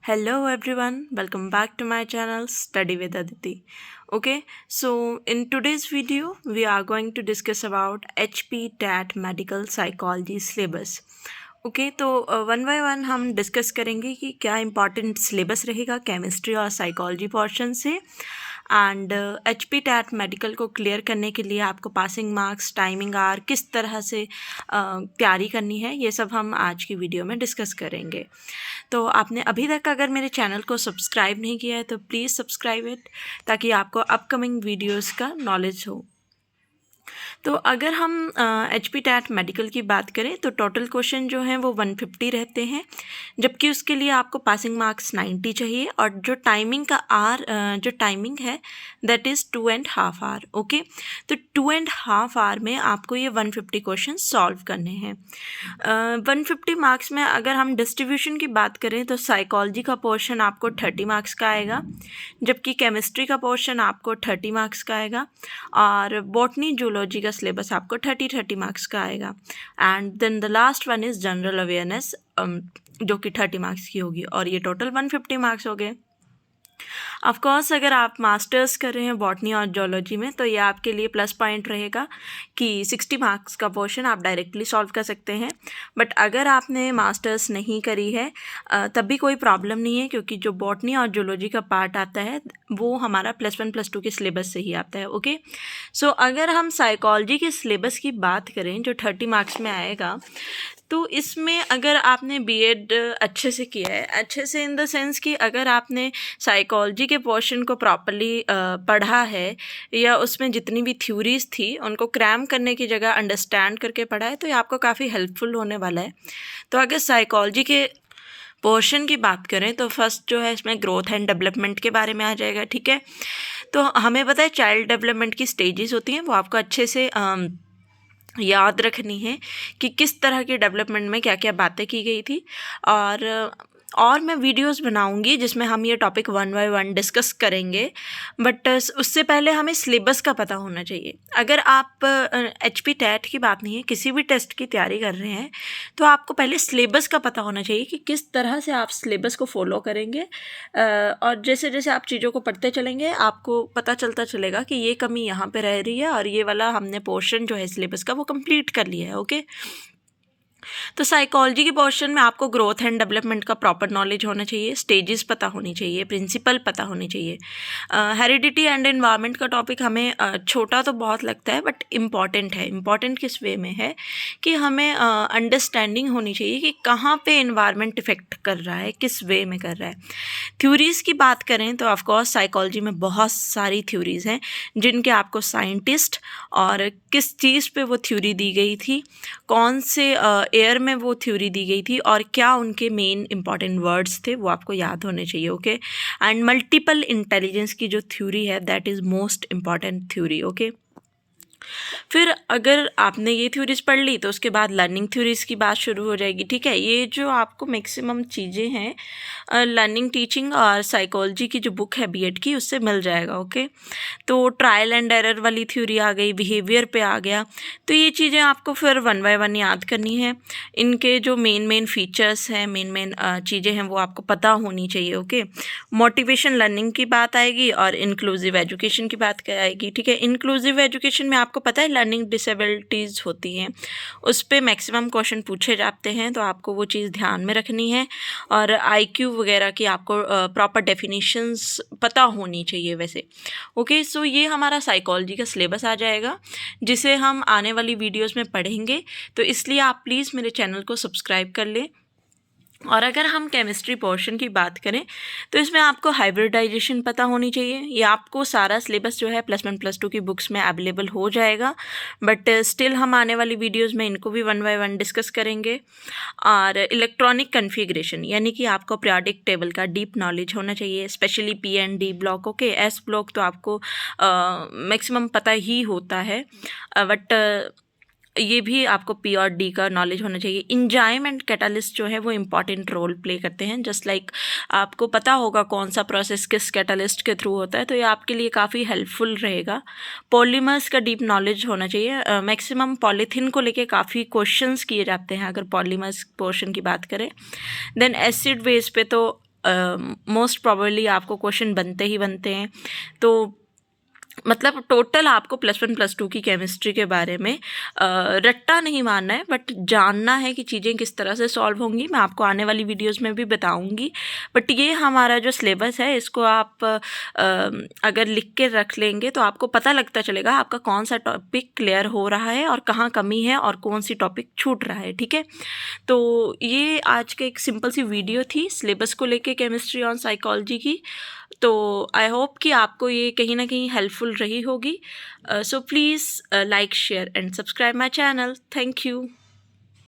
Hello everyone, welcome back to my channel Study with Aditi. Okay, so in today's video we are going to discuss about HP TAT Medical Psychology syllabus. Okay तो one by one हम discuss करेंगे कि क्या important syllabus रहेगा chemistry और psychology portion से। And HP TET medical को clear करने के लिए आपको पासिंग मार्क्स, टाइमिंग आर, किस तरह से तैयारी करनी है, ये सब हम आज की वीडियो में डिस्कस करेंगे। तो आपने अभी तक अगर मेरे चैनल को सब्सक्राइब नहीं किया है तो प्लीज़ सब्सक्राइब इट, ताकि आपको अपकमिंग वीडियोज़ का नॉलेज हो। तो अगर हम HP टैट मेडिकल की बात करें तो टोटल क्वेश्चन जो हैं वो 150 रहते हैं, जबकि उसके लिए आपको पासिंग मार्क्स 90 चाहिए और जो टाइमिंग का जो टाइमिंग है दैट इज़ 2.5 आवर। ओके, तो 2.5 आवर में आपको ये 150 क्वेश्चन सॉल्व करने हैं। 150 मार्क्स में अगर हम डिस्ट्रीब्यूशन की बात करें तो साइकोलॉजी का पोर्शन आपको 30 मार्क्स का आएगा, जबकि केमिस्ट्री का पोर्शन आपको 30 मार्क्स का आएगा और बॉटनी जूलॉजी का सिलेबस आपको 30 मार्क्स का आएगा। And then the last one is general awareness जो कि 30 मार्क्स की होगी, और ये टोटल 150 मार्क्स हो गए। ऑफ कोर्स अगर आप मास्टर्स कर रहे हैं बॉटनी और जूलॉजी में तो ये आपके लिए प्लस पॉइंट रहेगा कि 60 मार्क्स का पोर्शन आप डायरेक्टली सॉल्व कर सकते हैं। बट अगर आपने मास्टर्स नहीं करी है तब भी कोई प्रॉब्लम नहीं है, क्योंकि जो बॉटनी और जूलॉजी का पार्ट आता है वो हमारा +1 +2 के सिलेबस से ही आता है। ओके, सो अगर हम साइकोलॉजी के सिलेबस की बात करें जो 30 मार्क्स में आएगा, तो इसमें अगर आपने बीएड अच्छे से किया है, अच्छे से इन द सेंस कि अगर आपने साइकोलॉजी के पोर्शन को प्रॉपरली पढ़ा है या उसमें जितनी भी थ्योरीज थी उनको क्रैम करने की जगह अंडरस्टैंड करके पढ़ा है, तो ये आपको काफ़ी हेल्पफुल होने वाला है। तो अगर साइकोलॉजी के पोर्शन की बात करें तो फर्स्ट जो है इसमें ग्रोथ एंड डेवलपमेंट के बारे में आ जाएगा। ठीक है, तो हमें पता है चाइल्ड डेवलपमेंट की स्टेजेस होती हैं, वो आपको अच्छे से याद रखनी है कि किस तरह की डेवलपमेंट में क्या क्या बातें की गई थी। और मैं वीडियोस बनाऊंगी जिसमें हम ये टॉपिक 1 बाय 1 डिस्कस करेंगे, बट उससे पहले हमें सिलेबस का पता होना चाहिए। अगर आप HP टैट की बात नहीं है, किसी भी टेस्ट की तैयारी कर रहे हैं तो आपको पहले सिलेबस का पता होना चाहिए कि किस तरह से आप सिलेबस को फॉलो करेंगे। और जैसे जैसे आप चीज़ों को पढ़ते चलेंगे आपको पता चलता चलेगा कि ये कमी यहाँ पे रह रही है और ये वाला हमने पोर्शन जो है सिलेबस का वो कंप्लीट कर लिया है। ओके, तो साइकोलॉजी के पोर्शन में आपको ग्रोथ एंड डेवलपमेंट का प्रॉपर नॉलेज होना चाहिए, स्टेजेस पता होनी चाहिए, प्रिंसिपल पता होनी चाहिए। हेरिडिटी एंड एनवायरनमेंट का टॉपिक हमें छोटा तो बहुत लगता है बट इम्पॉर्टेंट है। इम्पॉर्टेंट किस वे में है कि हमें अंडरस्टैंडिंग होनी चाहिए कि कहाँ पे एनवायरनमेंट इफेक्ट कर रहा है, किस वे में कर रहा है। थ्योरीज़ की बात करें तो ऑफकोर्स साइकोलॉजी में बहुत सारी थ्योरीज़ हैं जिनके आपको साइंटिस्ट और किस चीज़ पे वो थ्योरी दी गई थी, कौन से एयर में वो थ्योरी दी गई थी और क्या उनके मेन इंपॉर्टेंट वर्ड्स थे, वो आपको याद होने चाहिए। ओके, एंड मल्टीपल इंटेलिजेंस की जो थ्योरी है that is most important theory. Okay, फिर अगर आपने ये थ्योरीज पढ़ ली तो उसके बाद लर्निंग थ्योरीज की बात शुरू हो जाएगी। ठीक है, ये जो आपको मैक्सिमम चीज़ें हैं लर्निंग, टीचिंग और साइकोलॉजी की जो बुक है बीएड की उससे मिल जाएगा। ओके, तो ट्रायल एंड एरर वाली थ्योरी आ गई, बिहेवियर पे आ गया, तो ये चीज़ें आपको फिर 1 बाय 1 याद करनी है। इनके जो मेन फीचर्स हैं, मेन चीज़ें हैं वो आपको पता होनी चाहिए। ओके, मोटिवेशन लर्निंग की बात आएगी और इंक्लूसिव एजुकेशन की बात आएगी। ठीक है, इंक्लूसिव एजुकेशन में आपको पता है लर्निंग डिसेबिलिटीज़ होती हैं, उस पर मैक्सिमम क्वेश्चन पूछे जाते हैं, तो आपको वो चीज़ ध्यान में रखनी है और IQ वगैरह की आपको प्रॉपर डेफिनेशंस पता होनी चाहिए वैसे। ओके, सो ये हमारा साइकोलॉजी का सिलेबस आ जाएगा जिसे हम आने वाली वीडियोस में पढ़ेंगे, तो इसलिए आप प्लीज़ मेरे चैनल को सब्सक्राइब कर लें। और अगर हम केमिस्ट्री पोर्शन की बात करें तो इसमें आपको हाइब्रिडाइजेशन पता होनी चाहिए। ये आपको सारा सिलेबस जो है +1 +2 की बुक्स में अवेलेबल हो जाएगा, बट स्टिल हम आने वाली वीडियोस में इनको भी 1 बाय 1 डिस्कस करेंगे। और इलेक्ट्रॉनिक कन्फिग्रेशन यानी कि आपको पीरियोडिक टेबल का डीप नॉलेज होना चाहिए, specially P&D block. Okay, S block तो आपको मैक्सिमम पता ही होता है, बट ये भी आपको P और D का नॉलेज होना चाहिए। इंजाइम एंड कैटालिस्ट जो है वो इम्पॉर्टेंट रोल प्ले करते हैं, जस्ट लाइक आपको पता होगा कौन सा प्रोसेस किस कैटालिस्ट के थ्रू होता है, तो ये आपके लिए काफ़ी हेल्पफुल रहेगा। पॉलीमर्स का डीप नॉलेज होना चाहिए। मैक्सिमम पॉलीथीन को लेके काफ़ी क्वेश्चंस किए जाते हैं अगर पॉलीमर्स पोर्शन की बात करें। देन एसिड बेस पे तो मोस्ट प्रोबेबली आपको क्वेश्चन बनते ही बनते हैं। तो मतलब टोटल आपको +1 +2 की केमिस्ट्री के बारे में रट्टा नहीं मारना है, बट जानना है कि चीज़ें किस तरह से सॉल्व होंगी। मैं आपको आने वाली वीडियोस में भी बताऊंगी, बट ये हमारा जो सिलेबस है इसको आप अगर लिख के रख लेंगे तो आपको पता लगता चलेगा आपका कौन सा टॉपिक क्लियर हो रहा है और कहाँ कमी है और कौन सी टॉपिक छूट रहा है। ठीक है, तो ये आज का एक सिंपल सी वीडियो थी सिलेबस को लेके केमिस्ट्री ऑन साइकोलॉजी की। तो आई होप कि आपको ये कहीं ना कहीं हेल्पफुल रही होगी। So please like share and subscribe my channel. Thank you.